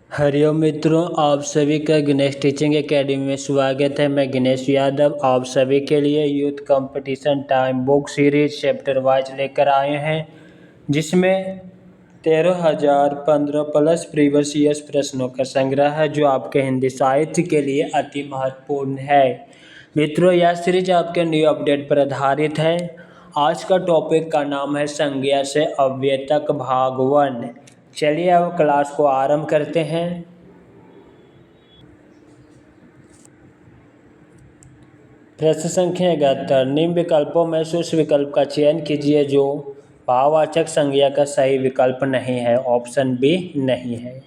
हरिओम मित्रों, आप सभी का गणेश टीचिंग एकेडमी में स्वागत है। मैं गणेश यादव आप सभी के लिए youth competition time book series chapter wise लेकर आए हैं, जिसमें 13,015 प्लस प्रीवियस ईयर्स प्रश्नों का संग्रह है, जो आपके हिंदी साहित्य के लिए अति महत्वपूर्ण है। मित्रों, यह सीरीज आपके न्यू अपडेट पर आधारित है। आज का टॉपिक का नाम है संज्ञा से अव्यय तक भाग 1। चलिए अब क्लास को आरंभ करते हैं। प्रश्न संख्या 71। निम्न विकल्पों में से उस विकल्प का चयन कीजिए जो भाववाचक संज्ञा का सही विकल्प नहीं है। ऑप्शन बी नहीं है।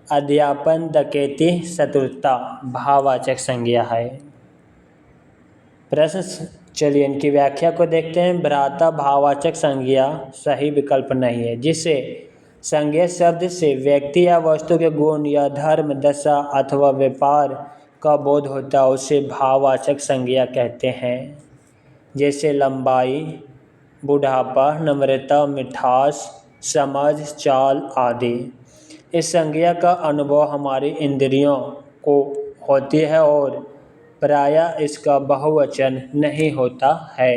अध्यापन, डकैती, शत्रुता भाववाचक संज्ञा है। प्रश्न चलिए इनकी व्याख्या को देखते हैं। भ्राता भाववाचक संज्ञा सही विकल्प नहीं है। जिसे संज्ञा शब्द से व्यक्ति या वस्तु के गुण या धर्म, दशा अथवा व्यापार का बोध होता है उसे भाववाचक संज्ञा कहते हैं। जैसे लंबाई, बुढ़ापा, नम्रता, मिठास, समझ, चाल आदि। इस संज्ञा का अनुभव हमारी इंद्रियों को होती है और प्रायः इसका बहुवचन नहीं होता है।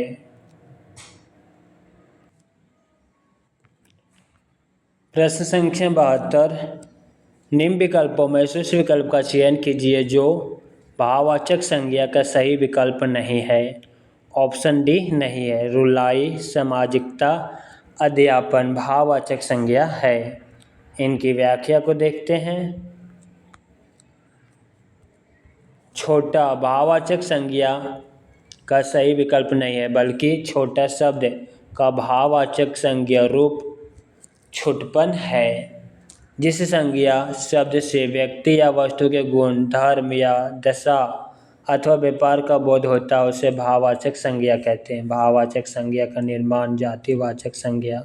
प्रश्न संख्या 72। निम्न विकल्पों में से उस विकल्प का चयन कीजिए जो भाववाचक संज्ञा का सही विकल्प नहीं है। ऑप्शन डी नहीं है। रुलाई, सामाजिकता, अध्यापन भाववाचक संज्ञा है। इनकी व्याख्या को देखते हैं। छोटा भाववाचक संज्ञा का सही विकल्प नहीं है, बल्कि छोटा शब्द का भाववाचक संज्ञा रूप छुटपन है। जिस संज्ञा शब्द से व्यक्ति या वस्तु के गुण, धर्म या दशा अथवा व्यापार का बोध होता है उसे भाववाचक संज्ञा कहते हैं। भाववाचक संज्ञा का निर्माण जातिवाचक संज्ञा,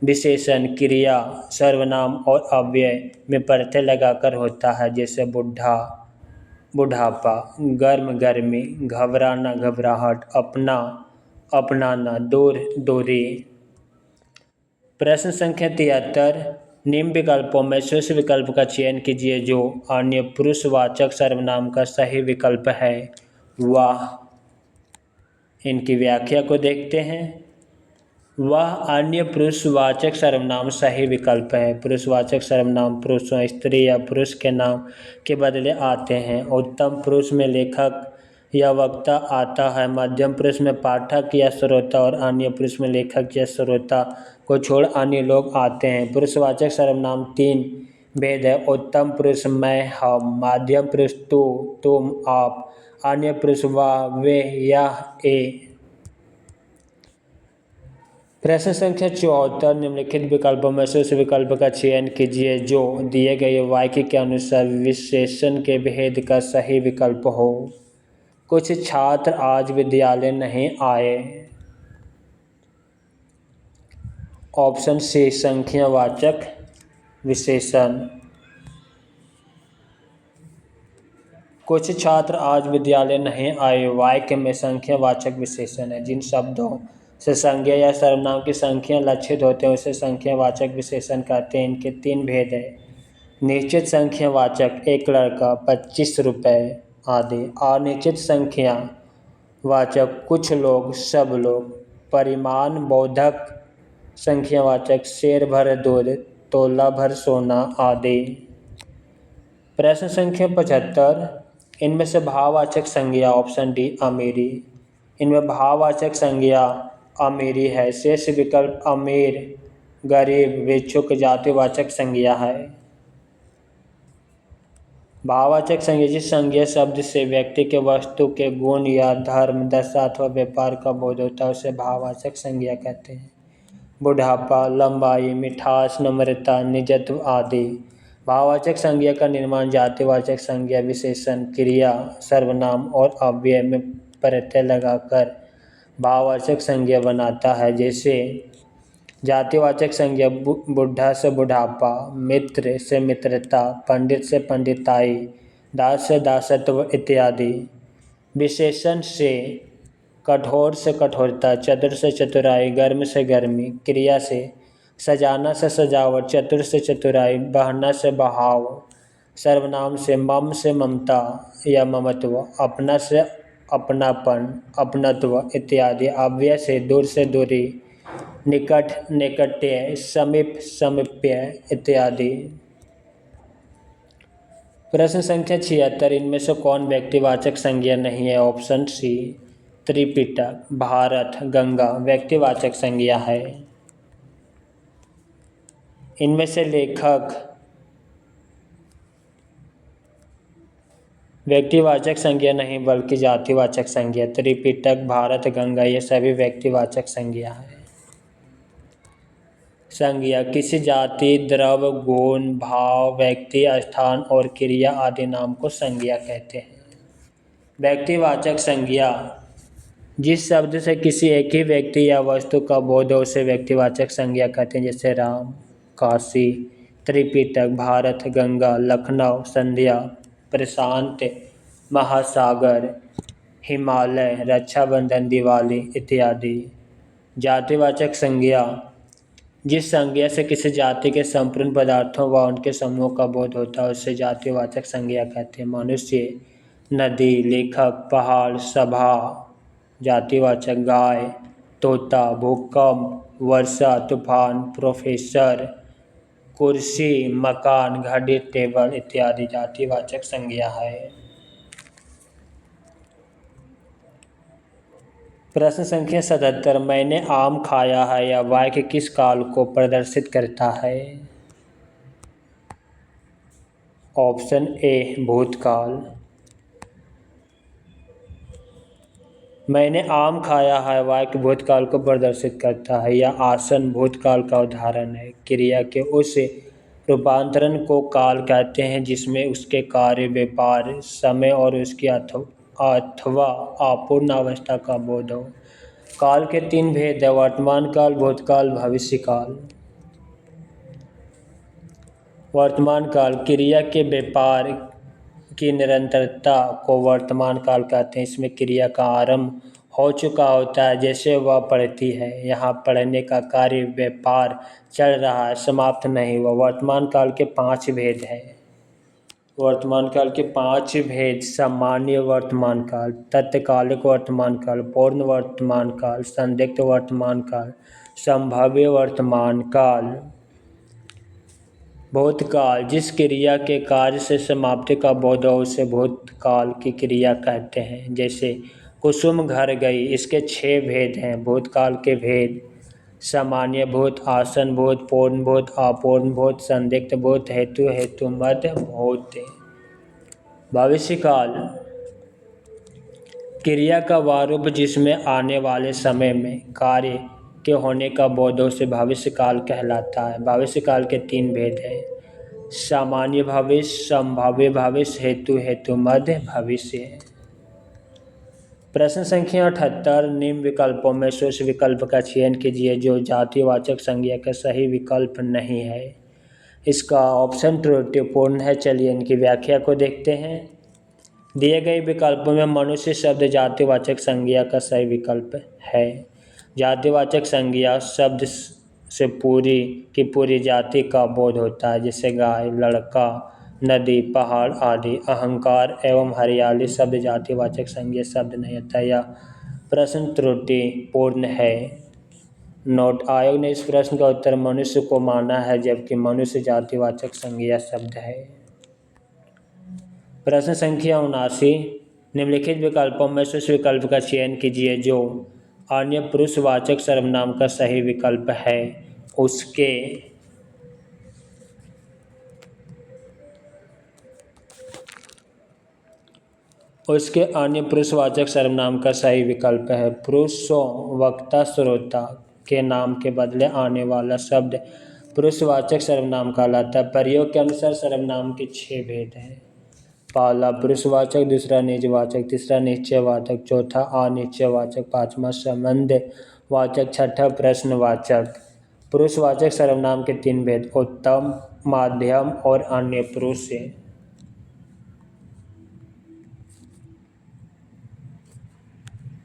विशेषण, क्रिया, सर्वनाम और अव्यय में प्रत्यय लगाकर होता है। जैसे बुढ़ा, बुढ़ापा, गर्म, गर्मी, घबराना, घबराहट, अपना, अपनाना, दूर, दूरी। प्रश्न संख्या 73। निम्न विकल्पों में से उस विकल्प का चयन कीजिए जो अन्य पुरुषवाचक सर्वनाम का सही विकल्प है। वह। इनकी व्याख्या को देखते हैं। वह अन्य पुरुषवाचक सर्वनाम सही विकल्प है। पुरुषवाचक सर्वनाम पुरुषों, स्त्री या पुरुष के नाम के बदले आते हैं। उत्तम पुरुष में लेखक या वक्ता आता है। मध्यम पुरुष में पाठक या श्रोता और अन्य पुरुष में लेखक या श्रोता को छोड़ अन्य लोग आते हैं। पुरुषवाचक सर्वनाम 3 भेद है। उत्तम पुरुष मैं, हम, मध्यम पुरुष तू, तुम, आप, अन्य पुरुष वह, वे, यह, ए। प्रश्न संख्या 74। निम्नलिखित विकल्पों में से उस विकल्प का चयन कीजिए जो दिए गए वाक्य के अनुसार विशेषण के भेद का सही विकल्प हो। कुछ छात्र आज विद्यालय नहीं आए। ऑप्शन सी संख्यावाचक विशेषण। कुछ छात्र आज विद्यालय नहीं आए वाक्य में संख्यावाचक विशेषण है। जिन शब्दों से संज्ञा या सर्वनाम की संख्या लक्षित होते हैं उसे संख्यावाचक विशेषण कहते हैं। इनके 3 भेद हैं। निश्चित संख्यावाचक, एक लड़का, 25 रुपये आदि। अनिश्चित संख्या वाचक, कुछ लोग, सब लोग। परिमाण बोधक संख्यावाचक, शेर भर दूध, तोला भर सोना आदि। प्रश्न संख्या 75। इनमें से भाववाचक संज्ञा ऑप्शन डी अमीरी। इनमें भाववाचक संज्ञा अमीरी है। शेष विकल्प अमीर, गरीब, भिक्षुक जातिवाचक संज्ञा है। भाववाचक संज्ञा जिस संज्ञा शब्द से व्यक्ति के वस्तु के गुण या धर्म, दशा अथवा व्यापार का बोध होता है उसे भाववाचक संज्ञा कहते हैं। बुढ़ापा, लंबाई, मिठास, नम्रता, निजत्व आदि। भाववाचक संज्ञा का निर्माण जातिवाचक संज्ञा, विशेषण, क्रिया, सर्वनाम और अव्यय में प्रत्यय लगाकर भाववाचक संज्ञा बनाता है। जैसे जातिवाचक संज्ञा बुढ़ा से बुढ़ापा, मित्र से मित्रता, पंडित से पंडिताई, दास से दासत्व इत्यादि। विशेषण से कठोर से कठोरता, चतुर से चतुराई, गर्म से गर्मी। क्रिया से सजाना से सजावट, चतुर से चतुराई, बहना से बहाव। सर्वनाम से मम से ममता या ममत्व, अपना से अपनापन, अपनत्व इत्यादि। अव्यय से दूर से दूरी, निकट, निकट्य, समीप, समीप्य इत्यादि। प्रश्न संख्या 76, इनमें से कौन व्यक्तिवाचक संज्ञा नहीं है? ऑप्शन सी त्रिपिटक, भारत, गंगा व्यक्तिवाचक संज्ञा है। इनमें से लेखक व्यक्तिवाचक संज्ञा नहीं बल्कि जातिवाचक संज्ञा। त्रिपिटक, भारत, गंगा ये सभी व्यक्तिवाचक संज्ञा है। संज्ञा किसी जाति, द्रव्य, गुण, भाव, व्यक्ति, स्थान और क्रिया आदि नाम को संज्ञा कहते हैं। व्यक्तिवाचक संज्ञा जिस शब्द से किसी एक ही व्यक्ति या वस्तु का बोध हो उसे व्यक्तिवाचक संज्ञा कहते हैं। जैसे राम, काशी, त्रिपिटक, भारत, गंगा, लखनऊ, संध्या, प्रशांत महासागर, हिमालय, रक्षाबंधन, दिवाली इत्यादि। जातिवाचक संज्ञा जिस संज्ञा से किसी जाति के संपूर्ण पदार्थों व उनके समूह का बोध होता है उसे जातिवाचक संज्ञा कहते हैं। मनुष्य, नदी, लेखक, पहाड़, सभा। जातिवाचक गाय, तोता, भूकंप, वर्षा, तूफान, प्रोफेसर, कुर्सी, मकान, घड़ी, टेबल इत्यादि जातिवाचक संज्ञा है। प्रश्न संख्या 77, मैंने आम खाया है यह वाक्य किस काल को प्रदर्शित करता है? ऑप्शन ए भूतकाल। मैंने आम खाया है वाक्य भूतकाल को प्रदर्शित करता है। यह आसन भूतकाल का उदाहरण है। क्रिया के उस रूपांतरण को काल कहते हैं जिसमें उसके कार्य, व्यापार, समय और उसकी अथवा अपूर्ण अवस्था का बोध हो। काल के 3 भेद है: वर्तमान काल, भूतकाल, भविष्य काल। वर्तमान काल क्रिया के व्यापार की निरंतरता को वर्तमान काल कहते हैं। इसमें क्रिया का आरंभ हो चुका होता है, जैसे वह पढ़ती है। यहाँ पढ़ने का कार्य, व्यापार चल रहा है, समाप्त नहीं हुआ। वर्तमान काल के 5 भेद हैं। वर्तमान काल के 5 भेद: सामान्य वर्तमान काल, तत्कालिक वर्तमान काल, पूर्ण वर्तमान काल, संदिग्ध वर्तमान काल, संभाव्य वर्तमान काल। भूतकाल जिस क्रिया के कार्य से समाप्ति का बोध हो उसे भूतकाल की क्रिया कहते हैं। जैसे कुसुम घर गई, इसके 6 भेद हैं। भूतकाल के भेद: सामान्य भूत, आसन भूत, पूर्ण भूत, अपूर्ण भूत, संदिग्ध भूत, हेतु, हेतु मध्य भूत। भविष्य काल क्रिया का वह रूप जिसमें आने वाले समय में कार्य के होने का बोध हो उसे भविष्य काल कहलाता है। भविष्य काल के 3 भेद हैं: सामान्य भविष्य, संभाव्य भविष्य, हेतु, हेतु मध्य भविष्य। प्रश्न संख्या 78, निम्न विकल्पों में से उस विकल्प का चयन कीजिए जो जातिवाचक संज्ञा का सही विकल्प नहीं है। इसका ऑप्शन त्रुटिपूर्ण है। चलिए इनकी व्याख्या को देखते हैं। दिए गए विकल्पों में मनुष्य शब्द जातिवाचक संज्ञा का सही विकल्प है। जातिवाचक संज्ञा शब्द से पूरी की पूरी जाति का बोध होता है, जैसे गाय, लड़का, नदी, पहाड़ आदि। अहंकार एवं हरियाली शब्द जातिवाचक संज्ञा शब्द नहीं होता। यह प्रश्न त्रुटिपूर्ण है। नोट: आयोग ने इस प्रश्न का उत्तर मनुष्य को माना है, जबकि मनुष्य जातिवाचक संज्ञा शब्द है। प्रश्न संख्या 79, निम्नलिखित विकल्पों में से उस विकल्प का चयन कीजिए जो अन्य पुरुषवाचक सर्वनाम का सही विकल्प है। उसके अन्य पुरुषवाचक सर्वनाम का सही विकल्प है। पुरुषों, वक्ता, श्रोता के नाम के बदले आने वाला शब्द पुरुषवाचक सर्वनाम कहलाता है। प्रयोग के अनुसार सर्वनाम के 6 भेद हैं। पहला पुरुषवाचक, दूसरा निजवाचक, तीसरा निश्चयवाचक, चौथा अनिश्चयवाचक, पांचवा संबंधवाचक, छठा प्रश्नवाचक। पुरुषवाचक सर्वनाम के 3 भेद: उत्तम, माध्यम और अन्य पुरुष।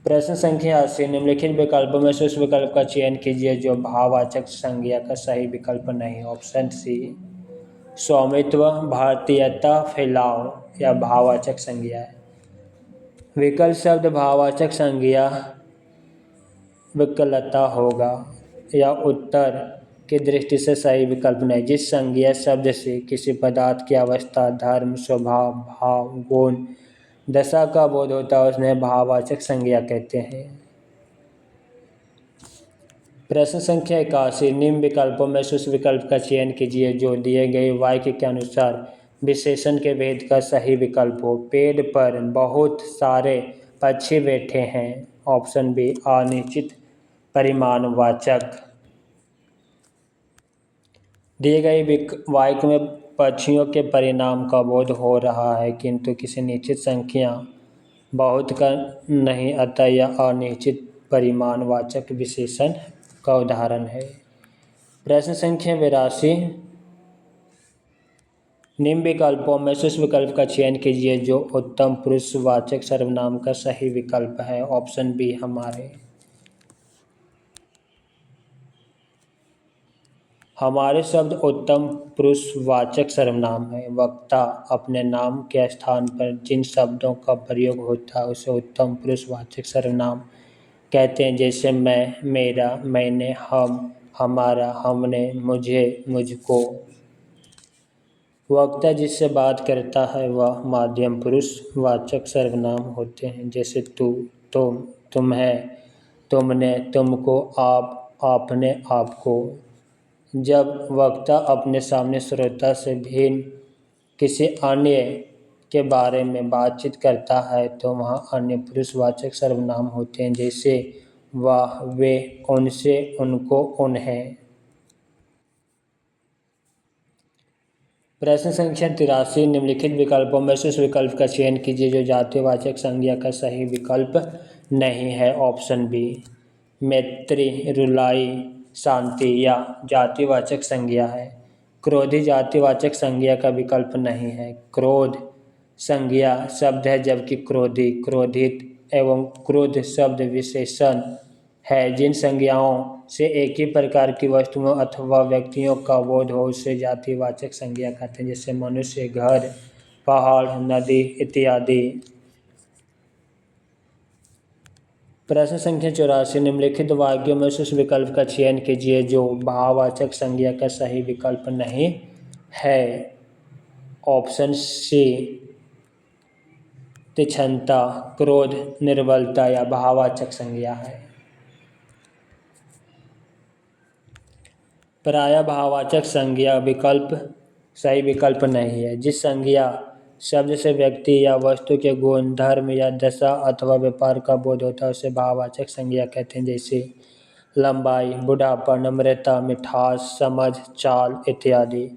प्रश्न संख्या 80, निम्नलिखित विकल्पों में से उस विकल्प का चयन कीजिए जो भाववाचक संज्ञा का सही विकल्प नहीं। ऑप्शन सी स्वामित्व, भारतीयता, फैलाव या भाववाचक संज्ञा है। विकल्प शब्द भाववाचक संज्ञा विकलता होगा या उत्तर की दृष्टि से सही विकल्प नहीं। जिस संज्ञा शब्द से किसी पदार्थ की अवस्था, धर्म, स्वभाव, भाव, गुण, दशा का बोध होता है उसने भाववाचक संज्ञा कहते हैं। प्रश्न संख्या 81, निम्न विकल्पों में से उस विकल्प का चयन कीजिए जो दिए गए वाक्य के अनुसार विशेषण के भेद का सही विकल्प हो। पेड़ पर बहुत सारे पक्षी बैठे हैं। ऑप्शन बी अनिश्चित परिमाणवाचक। दिए गए वाक्य में पक्षियों के परिणाम का बोध हो रहा है किंतु किसी निश्चित संख्या बहुत का नहीं, अतः यह अनिश्चित परिमाणवाचक विशेषण का उदाहरण है। प्रश्न संख्या 82, निम्न विकल्पों में से उस विकल्प का चयन कीजिए जो उत्तम पुरुषवाचक सर्वनाम का सही विकल्प है। ऑप्शन बी हमारे शब्द उत्तम पुरुषवाचक सर्वनाम है। वक्ता अपने नाम के स्थान पर जिन शब्दों का प्रयोग होता है उसे उत्तम पुरुषवाचक सर्वनाम कहते हैं, जैसे मैं, मेरा, मैंने, हम, हमारा, हमने, मुझे, मुझको। वक्ता जिससे बात करता है वह मध्यम पुरुषवाचक सर्वनाम होते हैं, जैसे तू, तुम, तुम्हें, तुमने, तुमको, आप, आपने, आपको। जब वक्ता अपने सामने श्रोता से भिन्न किसी अन्य के बारे में बातचीत करता है तो वहाँ अन्य पुरुषवाचक सर्वनाम होते हैं, जैसे वह, वे, उनसे, उनको, उन्हें। प्रश्न संख्या 83, निम्नलिखित विकल्पों में से उस विकल्प का चयन कीजिए जो जातिवाचक संज्ञा का सही विकल्प नहीं है। ऑप्शन बी मैत्री, रुलाई, शांति या जातिवाचक संज्ञा है। क्रोधी जातिवाचक संज्ञा का विकल्प नहीं है। क्रोध संज्ञा शब्द है जबकि क्रोधी, क्रोधित एवं क्रोध शब्द विशेषण है। जिन संज्ञाओं से एक ही प्रकार की वस्तुओं अथवा व्यक्तियों का बोध हो उसे जातिवाचक संज्ञा कहते हैं, जैसे मनुष्य, घर, पहाड़, नदी इत्यादि। प्रश्न संख्या 84, निम्नलिखित वाक्यों में से उस विकल्प का चयन कीजिए जो भाववाचक संज्ञा का सही विकल्प नहीं है। ऑप्शन सी तीक्ष्णता, क्रोध, निर्बलता या भाववाचक संज्ञा है। प्रायः भाववाचक संज्ञा विकल्प सही विकल्प नहीं है। जिस संज्ञा शब्द से व्यक्ति या वस्तु के गुण, धर्म या दशा अथवा व्यापार का बोध होता है उसे भाववाचक संज्ञा कहते हैं, जैसे लंबाई, बुढ़ापा, नम्रता, मिठास, समझ, चाल इत्यादि।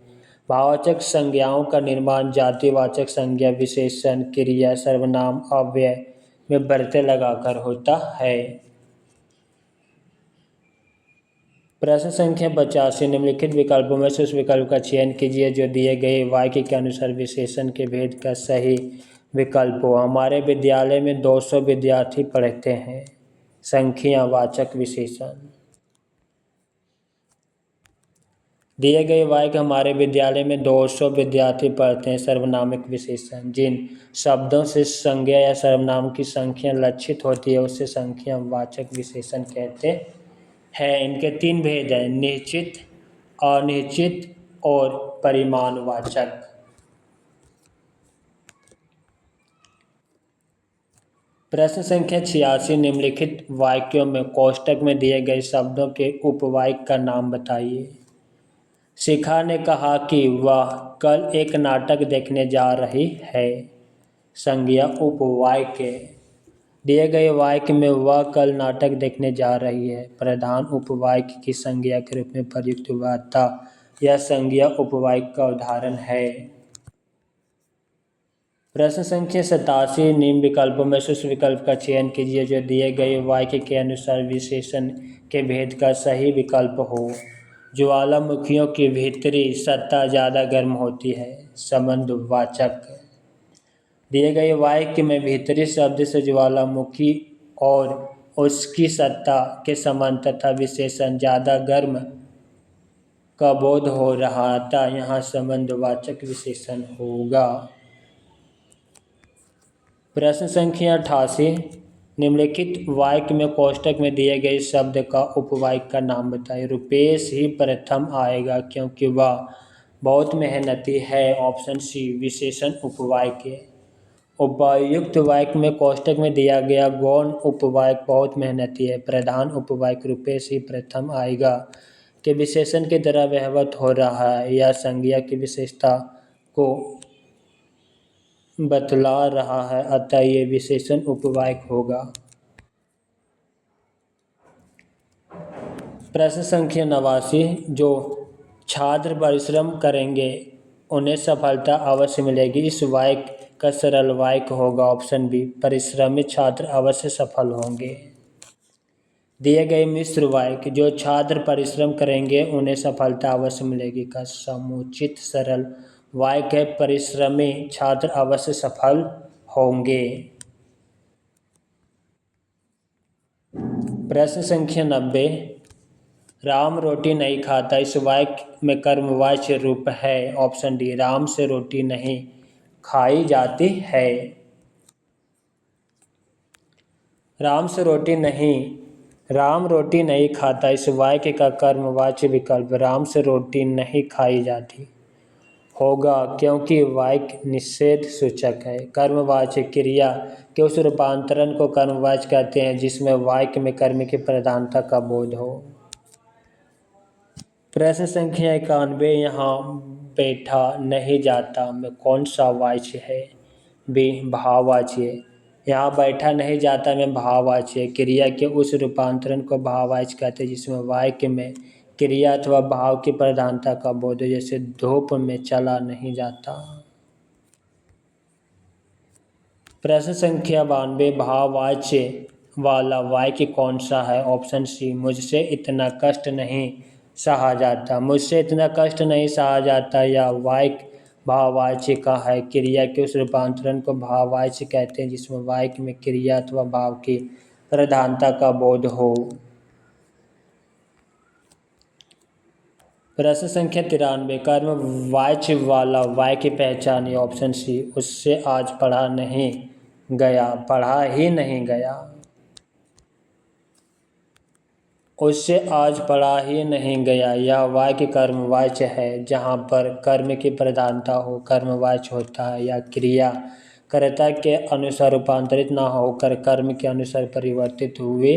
भाववाचक संज्ञाओं का निर्माण जातिवाचक संज्ञा विशेषण, क्रिया, सर्वनाम, अव्यय में बर्ते लगाकर होता है। प्रश्न संख्या 85, निम्नलिखित विकल्पों में से उस विकल्प का चयन कीजिए जो दिए गए वाक्य के अनुसार विशेषण के भेद का सही विकल्प हो। हमारे विद्यालय में 200 विद्यार्थी पढ़ते हैं। संख्यावाचक विशेषण। दिए गए वाक्य हमारे विद्यालय में 200 विद्यार्थी पढ़ते हैं सर्वनामिक विशेषण। जिन शब्दों से संज्ञा या सर्वनाम की संख्या लक्षित होती है उसे संख्यावाचक विशेषण कहते हैं। इनके 3 भेद हैं, निश्चित, अनिश्चित और परिमाणवाचक। प्रश्न संख्या 86, निम्नलिखित वाक्यों में कोष्टक में दिए गए शब्दों के उपवाक्य का नाम बताइए। शिखा ने कहा कि वह कल एक नाटक देखने जा रही है। संज्ञा उपवाक्य। दिए गए वाक्य में वह कल नाटक देखने जा रही है प्रधान उपवाक्य की संज्ञा के रूप में प्रयुक्त हुआ था। यह संज्ञा उपवाक्य का उदाहरण है। प्रश्न संख्या 87, निम्न विकल्पों में से उस विकल्प का चयन कीजिए जो दिए गए वाक्य के अनुसार विशेषण के भेद का सही विकल्प हो। ज्वालामुखियों की भीतरी सत्ता ज़्यादा गर्म होती है। संबंधवाचक। दिए गए वाक्य में भीतरी शब्द से ज्वालामुखी और उसकी सत्ता के संबंध तथा विशेषण ज़्यादा गर्म का बोध हो रहा था, यहाँ संबंधवाचक विशेषण होगा। प्रश्न संख्या 88, निम्नलिखित वाक्य में कोष्ठक में दिए गए शब्द का उपवाक्य का नाम बताइए। रुपेश ही प्रथम आएगा क्योंकि वह बहुत मेहनती है। ऑप्शन सी विशेषण उपवाक्य। उपर्युक्त वाक्य में कोष्ठक में दिया गया गौण उपवाक्य बहुत मेहनती है। प्रधान उपवाक्य रुपेश ही प्रथम आएगा के विशेषण की तरह व्यवहार हो रहा है या संज्ञा की विशेषता को बतला रहा है, अतः ये विशेषण उपवाक्य होगा। प्रश्न संख्या 89, जो छात्र परिश्रम करेंगे उन्हें सफलता अवश्य मिलेगी, इस वाक्य का सरल वाक्य होगा। ऑप्शन बी परिश्रमी छात्र अवश्य सफल होंगे। दिए गए मिश्र वाक्य जो छात्र परिश्रम करेंगे उन्हें सफलता अवश्य मिलेगी का समुचित सरल वाक्य है परिश्रमी छात्र अवश्य सफल होंगे। प्रश्न संख्या 90, राम रोटी नहीं खाता, इस वाक्य में कर्मवाच्य रूप है। ऑप्शन डी राम से रोटी नहीं खाई जाती है। राम रोटी नहीं खाता, इस वाक्य का कर्मवाच्य विकल्प राम से रोटी नहीं खाई जाती होगा क्योंकि वाक्य निषेध सूचक है। कर्मवाच्य क्रिया के उस रूपांतरण को कर्मवाच्य कहते हैं जिसमें वाक्य में कर्म की प्रधानता का बोध हो। प्रश्न संख्या 91, यहाँ बैठा नहीं जाता में कौन सा वाच्य है? बी भाववाच्य। यहाँ बैठा नहीं जाता में भाववाच्य क्रिया के उस रूपांतरण को भाववाच्य कहते हैं जिसमें वाक्य में क्रिया अथवा भाव की प्रधानता का बोध हो, जैसे धूप में चला नहीं जाता। प्रश्न संख्या 92, भाववाच्य वाला वाक्य कौन सा है? ऑप्शन सी मुझसे इतना कष्ट नहीं सहा जाता। मुझसे इतना कष्ट नहीं सहा जाता या वाक्य भाववाच्य का है। क्रिया के उस रूपांतरण को भाववाच्य कहते हैं जिसमें वाक्य में क्रिया अथवा भाव की प्रधानता का बोध हो। प्रश्न संख्या 93, कर्मवाच्य वाला वाक्य पहचानिए। ऑप्शन सी उससे आज पढ़ा नहीं गया, पढ़ा ही नहीं गया। उससे आज पढ़ा ही नहीं गया यह वाक्य कर्मवाच्य है। जहाँ पर कर्म की प्रधानता हो कर्मवाच्य होता है या क्रिया कर्ता के अनुसार रूपांतरित न होकर कर्म के अनुसार परिवर्तित हुए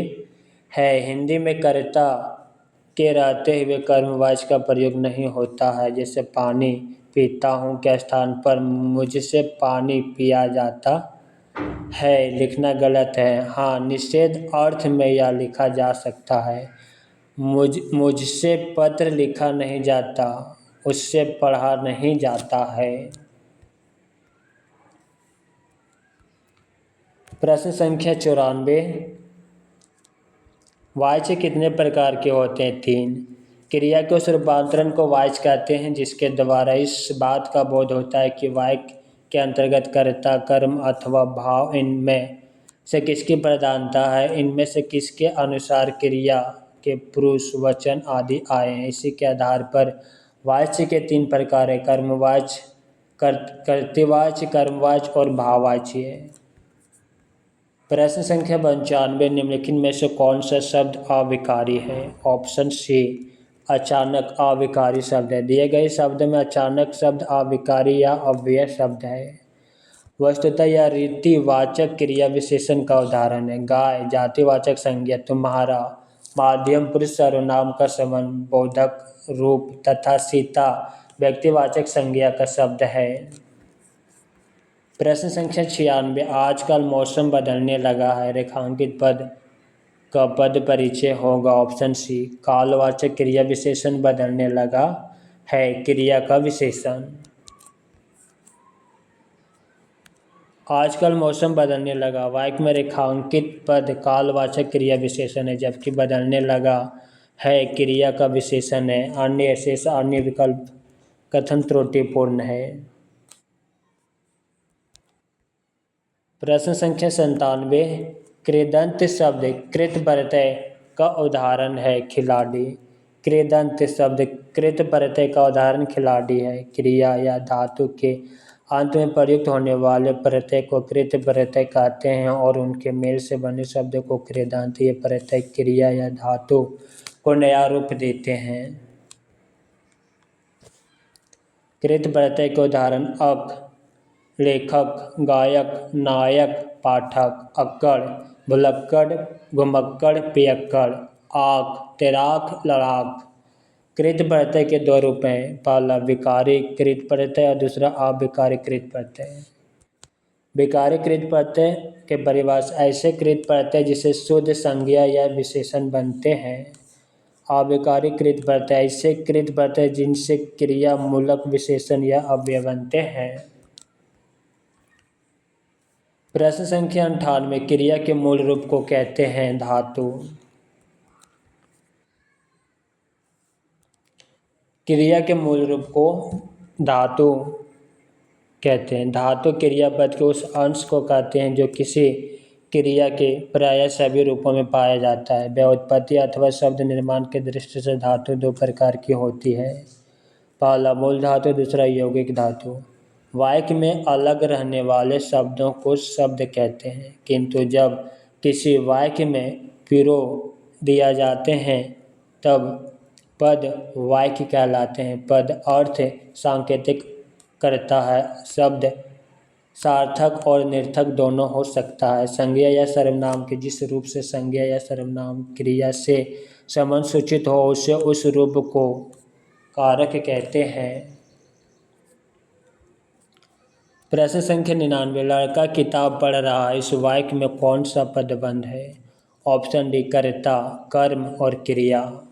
है। हिंदी में कर्ता के रहते हुए कर्मवाच्य का प्रयोग नहीं होता है। जैसे पानी पीता हूँ के स्थान पर मुझसे पानी पिया जाता है लिखना गलत है। हाँ, निषेध अर्थ में यह लिखा जा सकता है मुझसे पत्र लिखा नहीं जाता, उससे पढ़ा नहीं जाता है। प्रश्न संख्या 94, वाच्य कितने प्रकार के होते हैं? 3। क्रिया के उस रूपांतरण को वाच्य कहते हैं जिसके द्वारा इस बात का बोध होता है कि वाक्य के अंतर्गत कर्ता कर्म अथवा भाव इनमें से किसकी प्रधानता है, इनमें से किसके अनुसार क्रिया के पुरुष वचन आदि आए हैं। इसी के आधार पर वाच्य के 3 प्रकार है कर्मवाच्य, कर्तृवाच्य, कर्मवाच्य और भाववाच्य। प्रश्न संख्या 95, निम्नलिखित में से कौन सा शब्द अविकारी है? ऑप्शन सी अचानक अविकारी शब्द है। दिए गए शब्द में अचानक शब्द अविकारी या अव्यय शब्द है। वस्तुतः यह रीतिवाचक क्रिया विशेषण का उदाहरण है। गाय जातिवाचक संज्ञा, तुम्हारा माध्यम पुरुष सर्वनाम का संबंध बोधक रूप तथा सीता व्यक्तिवाचक संज्ञा का शब्द है। प्रश्न संख्या 96, आजकल मौसम बदलने लगा है, रेखांकित पद का पद परिचय होगा। ऑप्शन सी कालवाचक क्रिया विशेषण बदलने लगा है क्रिया का विशेषण। आजकल मौसम बदलने लगा वाक्य में रेखांकित पद कालवाचक क्रिया विशेषण है जबकि बदलने लगा है क्रिया का विशेषण है। अन्य शेष अन्य विकल्प कथन त्रुटिपूर्ण है। प्रश्न संख्या 97, कृदंत शब्द कृत प्रत्यय का उदाहरण है खिलाड़ी। कृदंत शब्द कृत प्रत्यय का उदाहरण खिलाड़ी है। क्रिया या धातु के अंत में प्रयुक्त होने वाले प्रत्यय को कृत प्रत्यय कहते हैं और उनके मेल से बने शब्द को कृदंत। ये प्रत्यय क्रिया या धातु को नया रूप देते हैं। कृत प्रत्यय के उदाहरण अक, लेखक, गायक, नायक, पाठक, अक्कड़, भुलक्कड़, घुमक्कड़, पियक्कड़, आक, तैराक, लड़ाक। कृत प्रत्यय के दो रूप हैं, पहला विकारी कृत प्रत्यय और दूसरा अविकारी कृत प्रत्यय। विकारी कृत प्रत्यय के परिभाषा ऐसे कृत प्रत्यय जिसे शुद्ध संज्ञा या विशेषण बनते हैं। अविकारी कृत प्रत्यय ऐसे कृत प्रत्यय जिनसे क्रिया मूलक विशेषण या अव्यय बनते हैं। प्रश्न संख्या 98, क्रिया के मूल रूप को कहते हैं धातु। क्रिया के मूल रूप को धातु कहते हैं। धातु क्रियापद के उस अंश को कहते हैं जो किसी क्रिया के प्रायः सभी रूपों में पाया जाता है। व्युत्पत्ति अथवा शब्द निर्माण की दृष्टि से धातु दो प्रकार की होती है, पहला मूल धातु, दूसरा यौगिक धातु। वाक्य में अलग रहने वाले शब्दों को शब्द कहते हैं, किंतु जब किसी वाक्य में पिरो दिया जाते हैं तब पद वाक्य कहलाते हैं। पद अर्थ सांकेतिक करता है। शब्द सार्थक और निर्थक दोनों हो सकता है। संज्ञा या सर्वनाम के जिस रूप से संज्ञा या सर्वनाम क्रिया से संबंध सूचित हो उसे उस रूप को कारक कहते हैं। प्रश्न संख्या 99, लड़का किताब पढ़ रहा है, इस वाक्य में कौन सा पदबंध है? ऑप्शन डी, कर्ता, कर्म और क्रिया।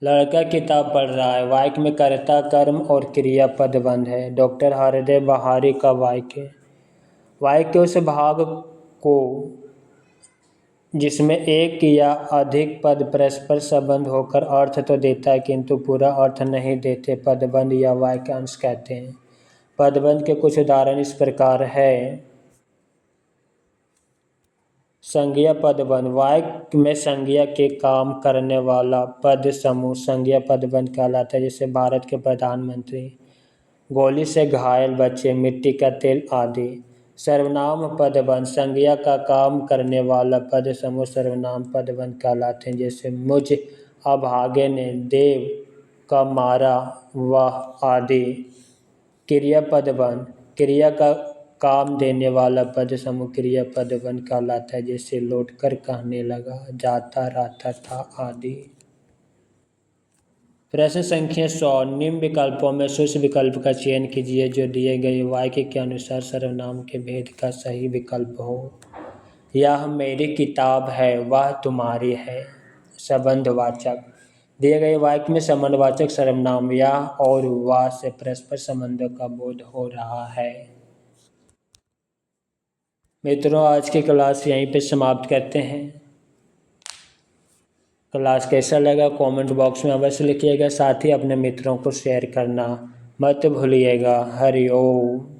लड़का किताब पढ़ रहा है, वाक्य में कर्ता, कर्म और क्रिया पदबंध है। डॉक्टर हरदेव बहारी का वाक्य के उस भाग को जिसमें एक या अधिक पद परस्पर संबंध होकर अर्थ तो देता है किंतु पूरा अर्थ नहीं देते पदबंध या वाक्यांश कहते हैं। पदबंध के कुछ उदाहरण इस प्रकार है। संज्ञा पदबंध, वाक्य में संज्ञा के काम करने वाला पद समूह संज्ञा पदबंध कहलाता है, जैसे भारत के प्रधानमंत्री, गोली से घायल बच्चे, मिट्टी का तेल आदि। सर्वनाम पदबंध, संज्ञा का काम करने वाला पद समूह सर्वनाम पदबंध कहलाते हैं, जैसे मुझ अभागे ने देव का मारा वह आदि। क्रिया पदबंध, क्रिया का काम देने वाला पद समूह क्रिया पदबंध कहलाता है, जैसे लौटकर कहने लगा, जाता रहता था आदि। प्रश्न संख्या 100, निम्न विकल्पों में से उस विकल्प का चयन कीजिए जो दिए गए वाक्य के अनुसार सर्वनाम के भेद का सही विकल्प हो। यह मेरी किताब है, वह तुम्हारी है। संबंधवाचक, दिए गए वाक्य में संबंधवाचक सर्वनाम यह और वह से परस्पर संबंधों का बोध हो रहा है। मित्रों, आज की क्लास यहीं पे समाप्त करते हैं। क्लास कैसा लगा कमेंट बॉक्स में अवश्य लिखिएगा, साथ ही अपने मित्रों को शेयर करना मत भूलिएगा। हरि ओम।